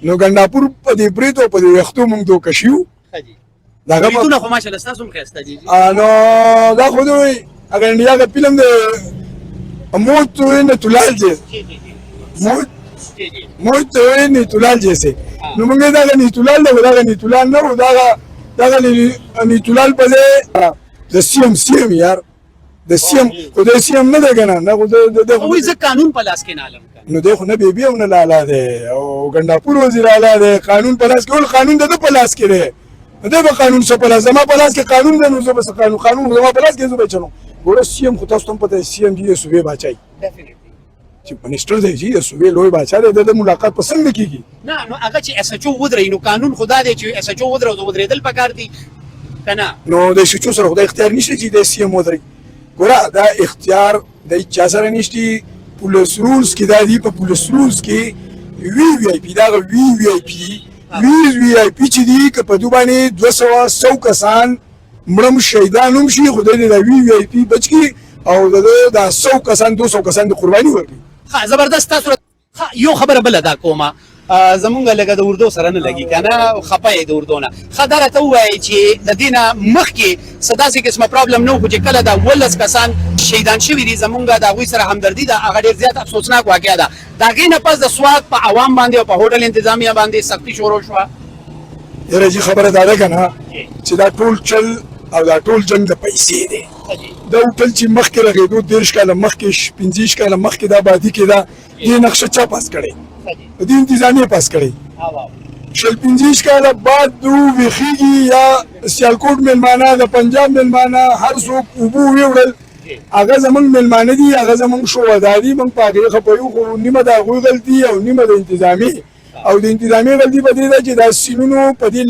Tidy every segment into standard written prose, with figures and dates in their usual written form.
نو ګنداپور په دې برید او په دې وختو موږ دوکه شو دغه بریدونه خو ماشاءالله ستاسو هم ښایسته دي نو دا خو دوی اگر انډیا کا فلم د موت نتولال جیسے موت نتولال جیسے نو موږ دا نتولال دا نتولال نه دا نتولال په د سیم یار د سیم خو د سیم نه ده کنه نه خو د وای ز قانون په لاس کې نه علم نو ده خو نه بي هم نه لاله ده او ګنداپور وزیر اعلی ده قانون په لاس کې ول قانون د په لاس کې ده ده به قانون څه په لاس زما په لاس کې قانون ده نو زه به قانون زما په لاس کې زه به چلو ګوره سیم خو تاسو هم پته سیم دی صوبې بچای چې منیسټر دی چې صوبې لوی بچا دی د ملاقات پسند کیږي نه نو هغه چې اس ایچ او ودرې نو قانون خدا دی چې اس ایچ او ودرېدل پکار دي کنه نو د شچو سره خدای اختیار نشته چې د سیم ودرې ګوره دا اختیار د چا سره نشته پولیس رولز کې دا دی په پولیس رولز کې وی آی پی دا وی آی پی چې دی که په دوه باندې 200 کسان مړم شهیدانوم شي خدای دې دا وی آی پی بچي او دا 100 کسان 200 کسان د قرباني ورکړي ها زبردست تاسو یو خبره بل دا کومه زمونږ لګه د اردو سره نه لګي کنه خپای د اردو نه خدای ته وایي چې د دینه مخکې صداسي قسمه پرابلم نو خو چې کله دا ولس کسان شهیدان شوي دي زمونږ د غوي سره همدردی دا هغه ډیر زیات افسوسناک واقعیا ده دا غینه پس د سواد په عوام باندې او په هوټل انتظامیه باندې سختی شروع شو یره جی خبره دا ده کنه چې دا ټول چل او دا ټول جنگ د پیسې دی دا ټول چې مخکې راغېدو 10 کاله مخکې 15 کاله مخکې دا بادي کې دا دې نقشه چا پاس کړي د انتظامیه پاس کړي شل 15 کاله بعد دو ویخیږي یا سیالکوټ ملمانه د پنجاب ملمانه هر څوک وبو ویوړل هغه زمونږ ملمانه دي هغه زمونږ شوهداري موږ په هغې خپویو خو نیمه د هغوی غلطي او نیمه د انتظامي او د انتظامي غلطي په دې ده چې دا سیمونو په دې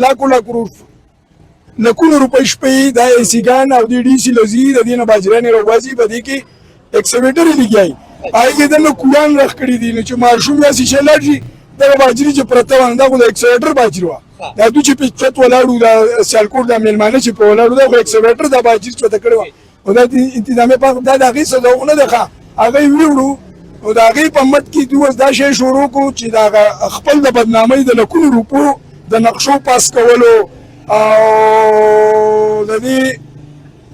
لکونو روپۍ شپې دا ایسیګان او د ډي سي لوزي د دې نه باجرانې راوباسي په دې کې ایکسکیویټر یې لګیایي هغې کې د نه کوران رخ کړي دي نو چې ماشوم یا شیشه لاړ شي دغه باجري چې پرته وه دا خو د ایکسکیویټر باجري وه دا دوی چې په چت ولاړو دا سیالکوټ دا مېلمانه چې په ولاړو دا خو ایکسکیویټر دا باجري چوته کړې وه او دا انتظامي پاک دا د هغې صداق نه ده ښه هغه یې ویوړو او د هغې په مد کې دوی دا شی شروع کړو چې د خپل د بدنامۍ د لکونو روپو د نقشو پاس کولو او د دې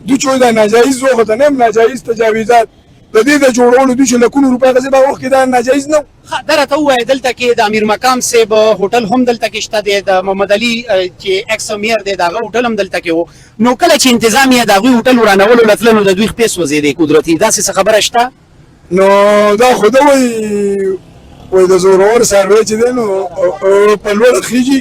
دوی چې دا ناجایز و خو ته نه هم ناجایز تجاویزات د دې د جوړولو دوی چې لکونو روپۍ غځې په وخت کې دا ناجایز نه و دا راته ووایه دلته کې د امیر مقام صاحب هوټل هم دلته کې شته دی د محمد علي چې ایکس امیر دی د هغه هوټل هم دلته کې و نو کله چې انتظامیه د هغوی هوټل ورانولو له تله نو د دوی خپې سوځېدې قدرتي داسې څه خبره شته نو دا خو ده وایي د زورور سروې چې دی نو په لوړه خیږي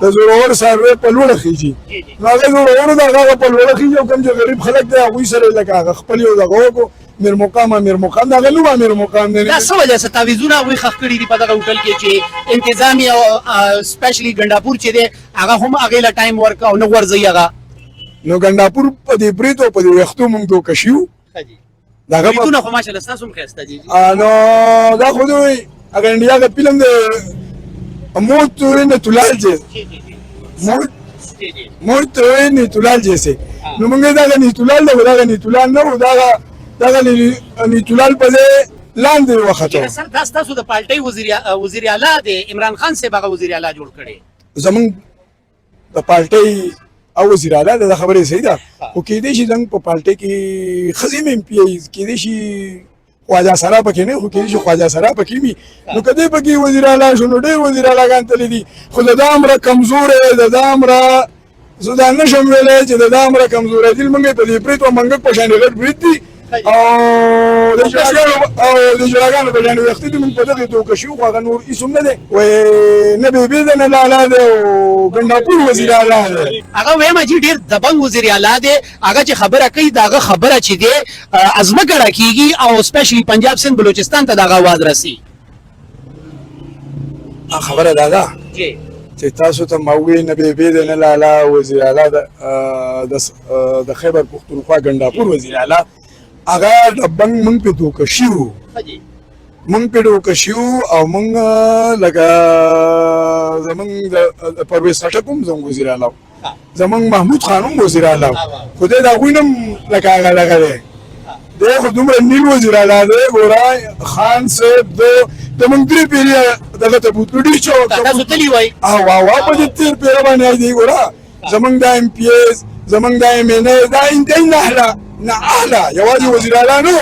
د زورور سروې په لوړه خیږي نو هغه زورور د هغه په لوړه خیږي او کوم چې غریب خلک دی هغوی سره لکه هغه خپل یو دغه وکړو میر مقام دا غلو امیر مقام دی دا څه وجه څه تعویضونه هغوی ښخ کړي دي په دغه هوټل کې چې انتظامیه او سپیشلي ګنداپور چې دی هغه هم هغې له ټایم ورک او نه غورځوي هغه نو ګنداپور په دې برید او په دې وختو موږ دوکه شو بریدونه خو ماشاءالله ستاسو هم ښایسته دي نو دا خو دوی اگر انډیا کا فلم د موت نتولال جیسے نو موږ دا نتولال دا نتولال نه دا نتولال په لاندې وخته دا ستاسو د پارټۍ وزیر اعلی دی عمران خان صاحب هغه وزیر اعلی جوړ کړی زمونږ د پارټۍ او وزیر اعلی دا خبرې صحیح ده خو کېدای شي زموږ په پارټۍ کې ښځې هم ایم پي آی کېدای شي خواجه سرا پکې نه خو کېدای شي خواجه سرا پکې وي نو که دی پکې وزیر اعلی شو نو ډېر وزیر اعلیګان تللي دي خو د دا عمره کمزوری د دا عمره زه دا نه شم ویلی چې د دا عمره کمزوری دي لمونږ په دې برید و منګک په شانې غټ برید دي او د جوړاګانو په شانې وختي دي مونږ په دغې دوکه شو خو هغه نور هېڅ هم نه دی وایي نه بېبې ده نه لالا دی او ګنداپور وزیر اعلی دی هغه وایم چې ډېر دبنګ وزیر اعلی دی هغه چې خبره کوي د هغه خبره چې دی ازمکړه کېږي او سپیشلي پنجاب سند بلوچستان ته د هغه اواز رسي خبره دا ده چې تاسو ته ما ووایي نه بېبې دی نه لالا وزیر اعلی د خیبر پښتونخوا ګنداپور وزیر اعلی هغه دبنګ مونږ پې دوکه شو مونږ پې دوکه شو او مونږ لکه زمونږ د پرویز خټک هم زموږ وزیر اعلی زمونږ محمود خان هم وزیر اعلی خو دی د هغوی نه هم لکه هغه دی دی خو دومره نیل وزیر اعلی دی ګوره خان صاحب د موږ درې پیرې دغه ته بوتلو ډېر چوک تاسو تللی وای او په دې تېر پیره باندې دی ګوره زمونږ دا ایم پی ایس زمونږ دا ایم این ای دا انتهایی نه اعلی یوازې وزیر اعلی نه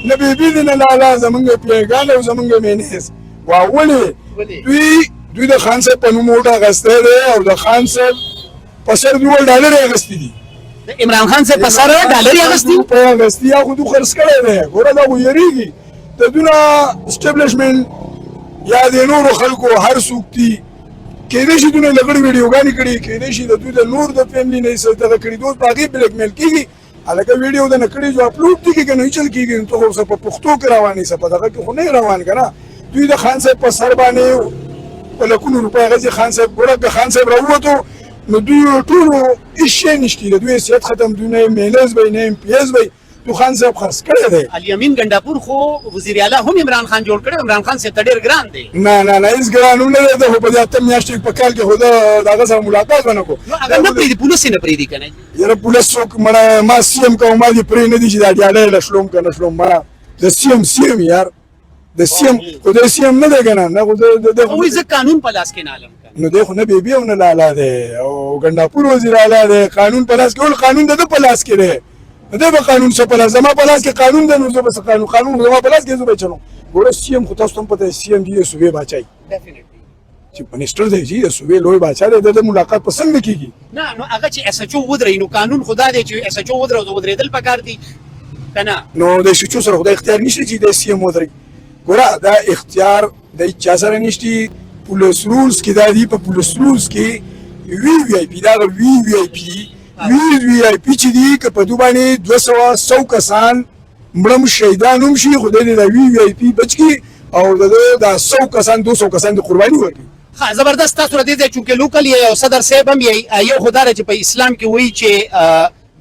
نه بیبي دی نه لالا زمونږ پیرګان او زمونږ ایم این ایس ولې دوی د خان صاحب په نوم ووټ اخیستی دی او د خان صاحب په سر $2 اخیستي دي د عمران خان صاحب په سر ډالر یې اخیستي په اخیستي یا خو دوی خرڅ کړی دی ګوره دا خو یېرېږي د دونه اسټبلیشمنټ یا د نورو خلکو هر څوک دي کېدای شي دونه لګړې ویډیوګانې کړي کېدای شي د دوی د نور د فیملي نه یې څه دغه کړي دوی په هغې بلیک میل کېږي هلکه ویډیو د نه کړي جو اپلوډ دي کېږي نو چل کېږي نو ته خو څه په پښتو کې روان یې څه په دغه کې خو نه یې روان که نه دوی د خان صاحب په سر باندې په لکونو روپۍ اخېستې خان صاحب ګوره که خان صاحب راووتو نو دوی ټولو هېڅ شی نشته د دوی حیثیت ختم دوی نه ایم ایل ایس وی نه ایم پي ایس وی تو خان صاحب خرڅ کړی دی الیمین ګنډاپور خو وزیر اعلی هم عمران خان جوړ کړی عمران خان صاحب ته ډېر ګران دی نه هېڅ ګران هم نه دی ده خو په دې اته میاشتې په کال کې خو د هغه سره ملاقات ونه کړو نو هغه نه پرېږدي پولیس یې نه پرېږدي که نه یاره پولیس څوک مړه ما سی ایم کوم ما دې پرې نه دي چې دا ډیالی له شلوم که نه شلوم مړه د سی ایم یار د سی ایم خو د سی ایم نه دی که نه نه خو وایي زه قانون په لاس کې نه علم نو دی خو نه بیبي او نه لالا دی او ګنډاپور وزیر اعلی دی قانون په لاس کې ول قانون د ده په لاس کې دی نو دی به قانون څه په لاس زما په لاس کې قانون دی نو زه به څه قانون زما په لاس کې زه به چلوم ګوره سی ایم خو تاسو ته هم پته سی ایم دی د صوبې باچایي چې منسټر دی چې د صوبې لوی باچا دی د ملاقات په څنګه کېږي نه نو هغه چې اس ایچ او ودرئ نو قانون خو دا دی چې اس ایچ او ودرېدل پکار دي که نه نو د ایس ایچ او سره خو دا اختیار نشته چې د سی ایم ودرېږي ګوره دا اختیار د چا سره نشته پولیس رولز کې دا دي په پولیس رولز کې وی آی پي دا وی آی پي چې دي که په دوی باندې 200 کسان مړه شهیدان هم شي خو دی د وی آی پي بچ کړي او د 100 کسان 200 کسان د قرباني ورکړي ښه زبردست تاسو را دې ځای چونکې لوکل یې او صدر صاحب هم یې یو خو دا دی چې په اسلام کې وایي چې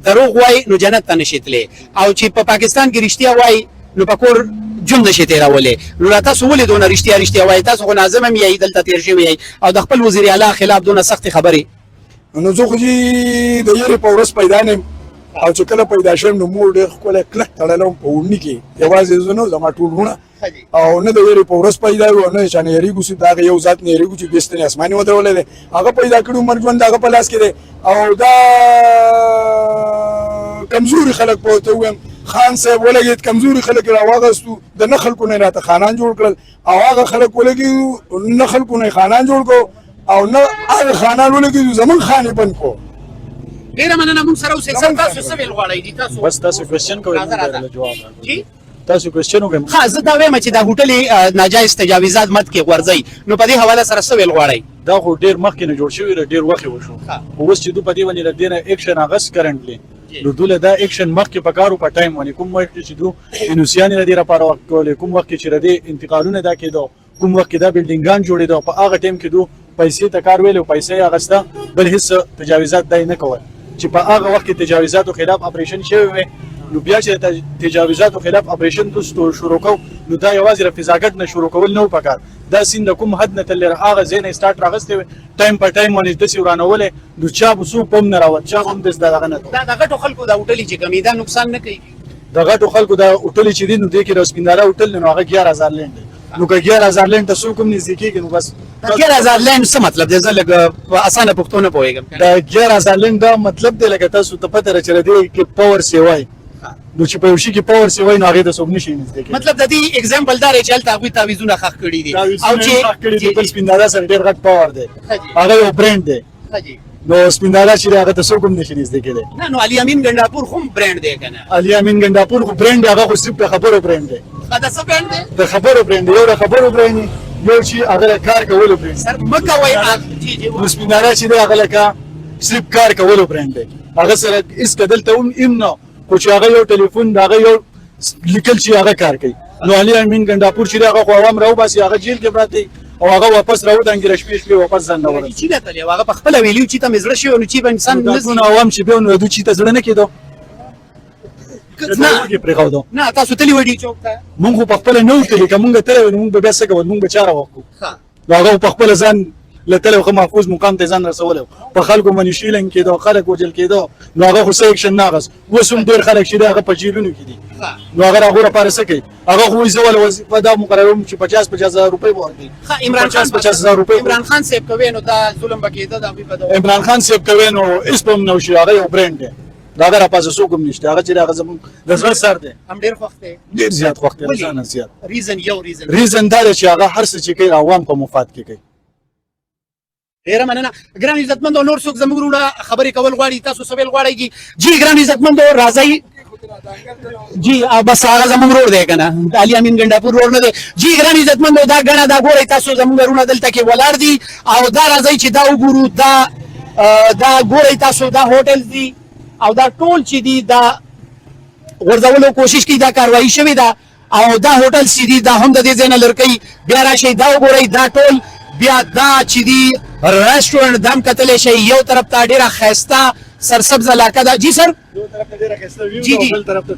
دروغ وایي نو جنت ته نشي تللی او چې په پاکستان کې رښتیا وایي نو په کور ژوند نشي تېرولی نو را تاسو ولې دونه رښتیا وایي تاسو خو ناظم هم یئ دلته تېر شوي یئ او د خپل وزیر اعلی خلاف دونه سختې خبرې نو زه خو چې د یېرې په ورځ پیدا نه یم او چې کله پیدا شوم نو مور ډېر ښکلی کلک تړلی وم په وړني کې یوازې زه نه زما ټول وروڼه او نه د یېرې په ورځ پیدا یو او نه د چا نه یېرېږو چې د هغه یو ذات نه یېرېږو چې بېستنې اسماني ودرولی دی هغه پیدا کړي مرګ ژوند د هغه په لاس کې دی او دا کمزوري خلک به ورته ووایم خان صاحب ولګېد کمزوري خلک یې راواغستو د نه خلکو نه یې راته خانان جوړ کړل او هغه خلک ولګېدو نه خلکو نه یې خانان جوړ کړو او نه هغه خانان ولګېدو زمونږ خان یې بند کړو ډېره مننه موږ سره اوسئ سر تاسو څه ویل غواړئ دي تاسو بس تاسو کوېسچن کوئ جواب جی تاسو کوېسچن وکړئ ښه زه دا وایم چې دا هوټلې ناجایز تجاوزات مد کې غورځئ نو په دې حواله سره څه ویل غواړئ دا خو ډېر مخکې نه جوړ شوي ډېر وخت یې وشو خو اوس چې دوی په دې باندې له دې نه ایکشن اخیست کرنټلی نو دوی له دا ایکشن مخکې په کار و په ټایم باندې کوم وخت چې دوی انوسیانې له دې لپاره وخت کولې کوم وخت چې د دې انتقالونه دا کېدو کوم وخت کې دا بلډینګان جوړېدو په هغه ټایم کې دوی پیسې ته کار ویل او پیسې یې اخیسته بل هېڅ تجاوزات دا یې نه کول چې په هغه وخت کې تجاوزاتو خلاف اپریشن شوی وي نو بیا چې د تجاوزاتو خلاف اپریشن دوی شروع کوو نو دا یوازې له فضاګټ نه شروع کول نه و پکار دا سین د کوم حد نه تللی هغه ځای نه سټارټ راغستی وي ټایم په ټایم باندې داسې ورانولی نو چا به څوک هم نه راوت چا هم داسې دغه نه دا د غټو خلکو دا هوټلې چې کمې دا نقصان نه کوي د غټو خلکو دا هوټلې چې دي نو دې کې د سپینداره هوټل نو هغه 11000 لینډ دی نو که 11000 لینډ ته څوک هم نږدې کېږي نو بس 11000 لینډ څه مطلب دی زه لږ په اسانه پښتو نه پوهېږم دا 11000 لینډ دا مطلب دی لکه تاسو ته پته ده چې د دې کې پاور سیوای نو چې په یو شي کې پاور سیوای نو هغې ته څوک نشي نږدې کېدی مطلب د دې اگزامپل دا دی چې هلته هغوی تعویضونه ښخ کړي دي او چې بل سپینداره سره ډېر غټ پاور دی هغه یو برانډ دی نو سپینداره چې دی هغه ته څوک هم نشي نږدې کېدی نه نو علي امین ګنډاپور خو هم برانډ دی که نه علي امین ګنډاپور خو برانډ دی هغه خو صرف د خبرو برانډ دی دا څه برانډ دی د خبرو برانډ دی یو د خبرو برانډ دی یو چې هغه د کار کولو برانډ سر مه کوئ نو سپینداره چې دی هغه لکه صرف کار کولو برانډ دی هغه سره هېڅ دلته هم نه خو چې هغه یو ټلیفون د هغه یو لیکل چې هغه کار کوي نو علي امین ګنډاپور چې دی هغه خو عوام راوباسي هغه جیل کې پراته دی او هغه واپس راودانګي شپې واپس ځان نه ورسي چې دا تللی هغه په خپله ویلي چې ته مې زړه شوی نو چې به انسان ټول عوام چې بیا نو دوی چې ته زړه نه کېدو نه تاسو تللی وای ډي چوک ته مونږ خو په خپله نه وو تللي که مونږ تللی وای نو مونږ به بیا څه کول مونږ به چاره وکړو نو هغه په خپله ځان لته خو محفوظ مقام ته ځان رسول په خلکو باندې شیلنګ کېدو خلک وجل کېدو نو هغه خو سیکشن ناغس وسوم ډیر خلک چې هغه په جیلونو کې دي نو هغه لپاره څه کوي هغه خو زول وظیفه دا مقرروم چې 50,000 روپۍ ورکړي عمران خان 50,000 روپۍ عمران خان صاحب کوي نو دا ظلم بکیده دا په عمران خان صاحب کوي نو اسپم نو شي هغه یو برند دی دا هغه راپاسه څوک هم نشته هغه چې هغه زمون د زړه سر دی هم ډیر وخت دی ډیر زیات وخت دی ځان زیات ریزن دا چې هغه هر څه چې کوي عوام په مفاد کې کوي ډیر مننه ګران عزتمند او نور څوک زموږ وروڼه خبرې کول غواړي تاسو سوال غواړئ جی ګران عزتمند راځي جی بس هغه زموږ ورور دی کنه علي امین ګنډاپور ورور نه دی جی ګران عزتمند دا غنه دا ګورئ تاسو زموږ ورونه دلته کې ولاړ دي او دا راځي چې دا وګورو دا ګورئ تاسو دا هوټل دي او دا ټول چې دي دا ورځولو کوشش کوي دا کاروایی شوې ده او دا هوټل چې دي دا هم د دې ځای نه لرې بیا راشئ دا وګورئ دا ټول بیا دا چې دي ریسټورنټ دم کتلی شي یو طرف ته ډېره ښایسته سرسبز علاقه ده جی سر یو طرف ته ډېره ښایسته ویو جی جی بل طرف ته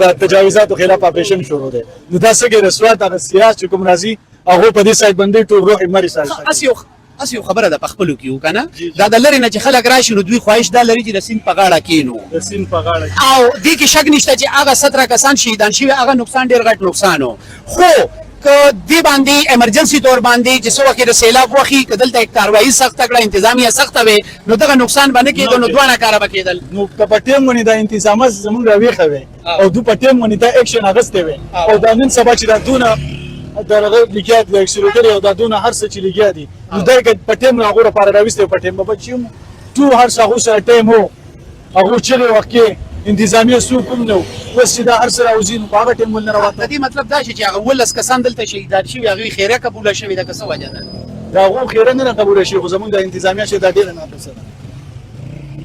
د تجاوزاتو خلاف اپریشن شروع دی نو دا څه کې رسوات هغه سیاست چې کوم راځي هغه په دې سایډ باندې ټول روح مری سایډ اس یو خبره ده په خپلو کې وکنه دا د لرې نه چې خلک راشي نو دوی خواهش دا لري چې د سیند په غاړه کینو د سین په غاړه او دې کې شک نشته چې هغه 17 کسان شهیدان شوي هغه نقصان ډېر غټ نقصان و خو که دې باندې ایمرجنسي طور باندې چې څه وخت د سیلاب وخی که دلته کاروایی سخته کړه انتظامیه سخته وي نو دغه نقصان به نه کېدو نو دواړه کاره به کېدل نو که په ټیم باندې دا انتظامات زمونږ راویښه وي او دو په ټیم باندې دا اکشن اغستې وي او دا نن سبا چې دا دونه دغه لیکیا د اکسلوټر او دا دونه هر څه چې لیکیا دي نو دا که په ټیم هغه لپاره راوستې په ټیم به بچیم تو هر څه هغه سره ټیم وو هغه چې وخت کې انتظامیه سو کوم نو وس دا هر سره اوزین په هغه ټیم ولنه راوته دې مطلب دا چې هغه ولس کسان دلته شهیدان شوي هغه خیره قبول شوي دا څه وجه ده دا هغه خیره نه قبول شي خو زمونږ د انتظامیه شه دا ډیر ناقصه ده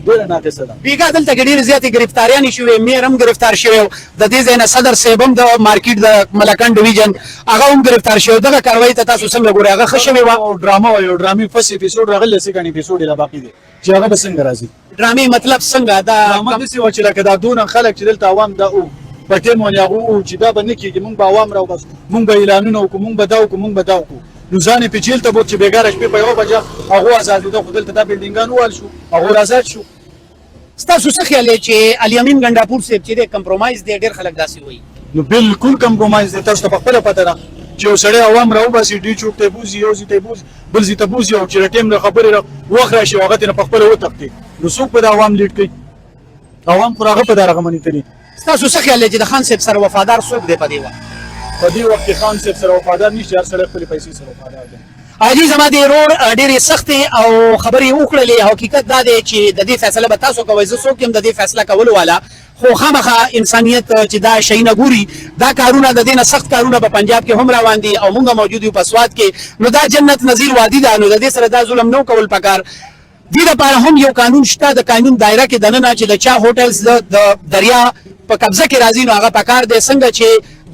ډیر ناقصه ده بیګا دلته ډېرې زیاتې ګرفتاریانې شوې میر هم ګرفتار شوی د دې ځای نه صدر صاحب هم د مارکیټ د ملکان ډویژن هغه هم ګرفتار شوی دغه کاروایی ته تاسو څنګه ګورئ هغه ښه شوې وه او ډراما او یو ډرامې فرست اپیسوډ راغلی سیکنډ اپیسوډ لا باقي دی چې هغه به څنګه راځي ډرامې مطلب څنګه دا ډراما داسې وه چې لکه دا دونه خلک چې دلته عوام دا او په ټیم باندې هغه وو چې دا به نه کېږي مونږ به عوام راوباسو مونږ به اعلانونه وکړو مونږ به دا وکړو مونږ به دا وکړو نو ځان یې په جیل ته بوت چې بېګاره شپې په 1 بجه هغه ازادېده خو دلته دا بلډینګان ووهل شو هغه آزاد شو ستاسو څه خیال دی چې علي امین ګنډاپور صاحب چې دی کمپرومایز دی ډېر خلک داسې وایي نو بالکل کمپرومایز دی تاسو ته په خپله پته ده چې یو سړی عوام راوباسي ډي چوک ته بوځي یو ځای ته بوځي بل ځای ته بوځي او چې د ټیم نه خبرې وخت راشي هغه ترې په خپله وتښتي نو څوک به د عوام لیډ کوي عوام خو هغه په دغه منې تلي ستاسو څه خیال دی چې د خان صاحب سره وفادار څوک دی په دې وخت په دې وخت کې خان صاحب سره وفادار نشته هر سړی خپلې پیسې سره وفادار دی حاجي زما د رور ډېرې سختې او خبرې وکړلې حقیقت دا دی چې د دې فیصله به تاسو کوئ زه څوک یم د دې فیصله کولو والا خو خامخا انسانیت چې دا شی نه ګوري دا کارونه د دې نه سخت کارونه په پنجاب کې هم روان دي او موږ موجود یو په سوات کې نو دا جنت نظیر وادي ده نو د دې سره دا ظلم نه کول پکار دې لپاره هم یو قانون شته د قانون دایره کې دننه چې د چا هوټلز د دریا په قبضه کې راځي نو هغه پکار دی څنګه چې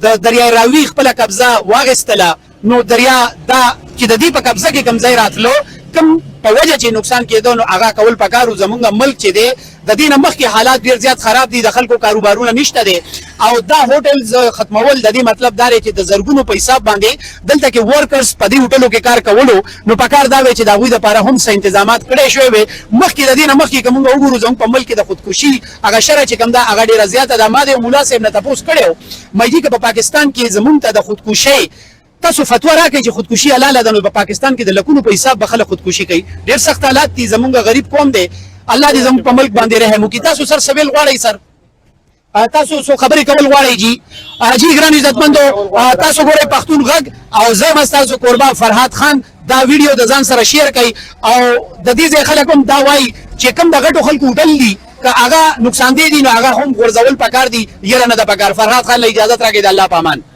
د دریای راوي خپل قبضه واغستله نو دریا دا چې د دې په قبضه کې کم ځای راتلو کم په وجه چې نقصان کېدو نو هغه کول پکارو زمونږ ملک چې دی د دې نه مخکې حالات ډېر زیات خراب دي د خلکو کاروبارونه نشته دی او دا هوټلز ختمول د دې مطلب دا دی چې د زرګونو په حساب باندې دلته کې ورکرز په دې هوټلو کې کار کولو نو پکار دا وی چې د هغوی دپاره هم څه انتظامات کړی شوی وي مخکې د دې نه مخکې که موږ وګورو زموږ په ملک کې د خودکشي هغه شرح چې کوم ده هغه ډېره زیاته ده ما د ملا صاحب نه تپوس کړی و مایدي که په پاکستان کې زموږ ته د خودکشۍ تاسو فتوا راکړئ چې خودکشي حلاله ده نو په پاکستان کې د لکونو په حساب به خلک خودکشي کوي ډېر سخت حالات دي زمونږ غریب قوم دی الله دې زموږ په ملک باندې رحم وکړي تاسو سر سویل غواړئ سر تاسو څو خبرې کول غواړئ جی جی ګران عزتمندو تاسو ګورئ پښتون غږ او زه یم ستاسو قربا فرهاد خان دا ویډیو د ځان سره شیر کړئ او د دې ځای خلک هم دا وایي چې کوم د غټو خلکو هوټل دي که هغه نقصان دی نو هغه هم غورځول پکار دي یره نه د پکار فرهاد خان له اجازت راکړئ د الله په امان